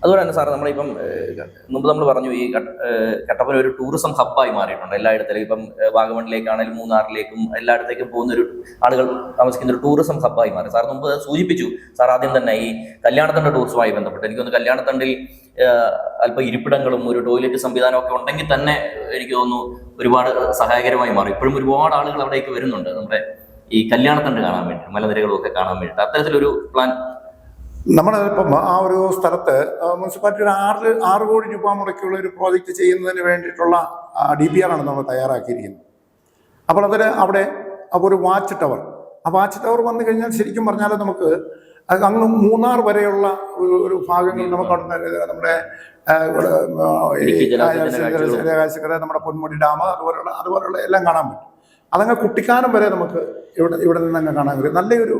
അതുപോലെ തന്നെ സാർ നമ്മളിപ്പം മുമ്പ് നമ്മൾ പറഞ്ഞു ഈ കട്ടപ്പന ഒരു ടൂറിസം ഹബ്ബായി മാറിയിട്ടുണ്ട് എല്ലായിടത്തിലും. ഇപ്പം വാഗമണിലേക്കാണെങ്കിലും മൂന്നാറിലേക്കും എല്ലായിടത്തേക്കും പോകുന്ന ഒരു ആളുകൾ താമസിക്കുന്ന ഒരു ടൂറിസം ഹബ്ബായി മാറി. സാർ മുമ്പ് സൂചിപ്പിച്ചു. സാർ ആദ്യം തന്നെ ഈ കല്യാണത്തണ്ട് ടൂറിസവുമായി ബന്ധപ്പെട്ട് എനിക്കൊന്ന് കല്യാണത്തണ്ടിൽ അല്പം ഇരിപ്പിടങ്ങളും ഒരു ടോയ്ലറ്റ് സംവിധാനം ഒക്കെ ഉണ്ടെങ്കിൽ തന്നെ എനിക്ക് തോന്നുന്നു ഒരുപാട് സഹായകരമായി മാറി. ഇപ്പോഴും ഒരുപാട് ആളുകൾ അവിടേക്ക് വരുന്നുണ്ട് നമ്മുടെ ഈ കല്യാണത്തണ്ട് കാണാൻ വേണ്ടി, മലനിരകളും ഒക്കെ കാണാൻ വേണ്ടിയിട്ട്. അത്തരത്തിലൊരു പ്ലാൻ നമ്മളിപ്പം ആ ഒരു സ്ഥലത്ത് മുനിസിപ്പാലിറ്റിയുടെ 6 കോടി രൂപ മുടക്കിയുള്ള ഒരു പ്രോജക്റ്റ് ചെയ്യുന്നതിന് വേണ്ടിയിട്ടുള്ള DPR ആണ് നമ്മൾ തയ്യാറാക്കിയിരിക്കുന്നത്. അപ്പോൾ അതിൽ അവിടെ ഒരു വാച്ച് ടവർ, ആ വാച്ച് ടവർ വന്നു കഴിഞ്ഞാൽ ശരിക്കും പറഞ്ഞാൽ നമുക്ക് അങ്ങ് മൂന്നാർ വരെയുള്ള ഒരു ഭാഗങ്ങൾ നമുക്ക് അവിടെ നമ്മുടെ നമ്മുടെ പൊന്മുടി ഡാം അതുപോലുള്ള എല്ലാം കാണാൻ പറ്റും. അതങ്ങ് കുട്ടിക്കാനം വരെ നമുക്ക് ഇവിടെ നിന്ന് അങ്ങ് കാണാൻ കഴിയും. നല്ലൊരു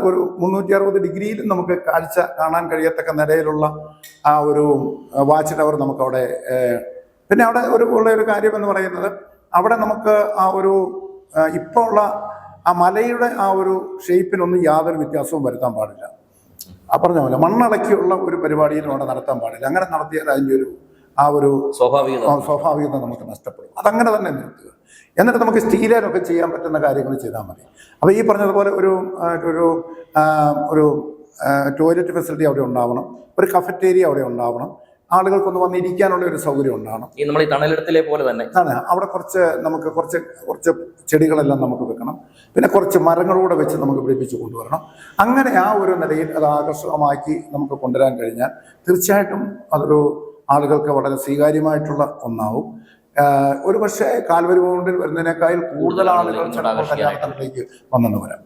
ഒരു 360 ഡിഗ്രിയിലും നമുക്ക് കാഴ്ച കാണാൻ കഴിയത്തക്ക നിലയിലുള്ള ആ ഒരു വാച്ച് ടവർ നമുക്കവിടെ. പിന്നെ അവിടെ ഉള്ള ഒരു കാര്യം എന്ന് പറയുന്നത്, അവിടെ നമുക്ക് ആ ഒരു ഇപ്പോൾ ഉള്ള ആ മലയുടെ ആ ഒരു ഷേപ്പിനൊന്നും യാതൊരു വ്യത്യാസവും വരുത്താൻ പാടില്ല. പറഞ്ഞ പോലെ മണ്ണടക്കിയുള്ള ഒരു പരിപാടിയിലും അവിടെ നടത്താൻ പാടില്ല. അങ്ങനെ നടത്തിയാൽ അതിൻ്റെ ആ ഒരു സ്വാഭാവികത നമുക്ക് നഷ്ടപ്പെടും. അതങ്ങനെ തന്നെ നിർത്തുക. എന്നിട്ട് നമുക്ക് സ്റ്റീലൊക്കെ ചെയ്യാൻ പറ്റുന്ന കാര്യങ്ങൾ ചെയ്താൽ മതി. അപ്പോൾ ഈ പറഞ്ഞതുപോലെ ഒരു ടോയ്ലറ്റ് ഫെസിലിറ്റി അവിടെ ഉണ്ടാവണം, ഒരു കഫറ്റേരിയ അവിടെ ഉണ്ടാവണം, ആളുകൾക്കൊന്ന് വന്നിരിക്കാനുള്ള ഒരു സൗകര്യം ഉണ്ടാവണം. ഈ നമ്മൾ ഈ തണലിടത്തിലെ പോലെ തന്നെ അവിടെ നമുക്ക് കുറച്ച് ചെടികളെല്ലാം നമുക്ക് വെക്കണം. പിന്നെ കുറച്ച് മരങ്ങളൂടെ വെച്ച് നമുക്ക് പിടിപ്പിച്ച് കൊണ്ടുവരണം. അങ്ങനെ ആ ഒരു നിലയിൽ അത് ആകർഷകമാക്കി നമുക്ക് കൊണ്ടുവരാൻ കഴിഞ്ഞാൽ തീർച്ചയായിട്ടും അതൊരു ആളുകൾക്ക് വളരെ സ്വീകാര്യമായിട്ടുള്ള ഒന്നാവും. ഒരു പക്ഷേ കാൽവരി മൗണ്ടിൽ വരുന്നതിനേക്കാൾ കൂടുതൽ ആളുകൾ കല്യാണത്തിലേക്ക് വന്നെന്ന് വരാം.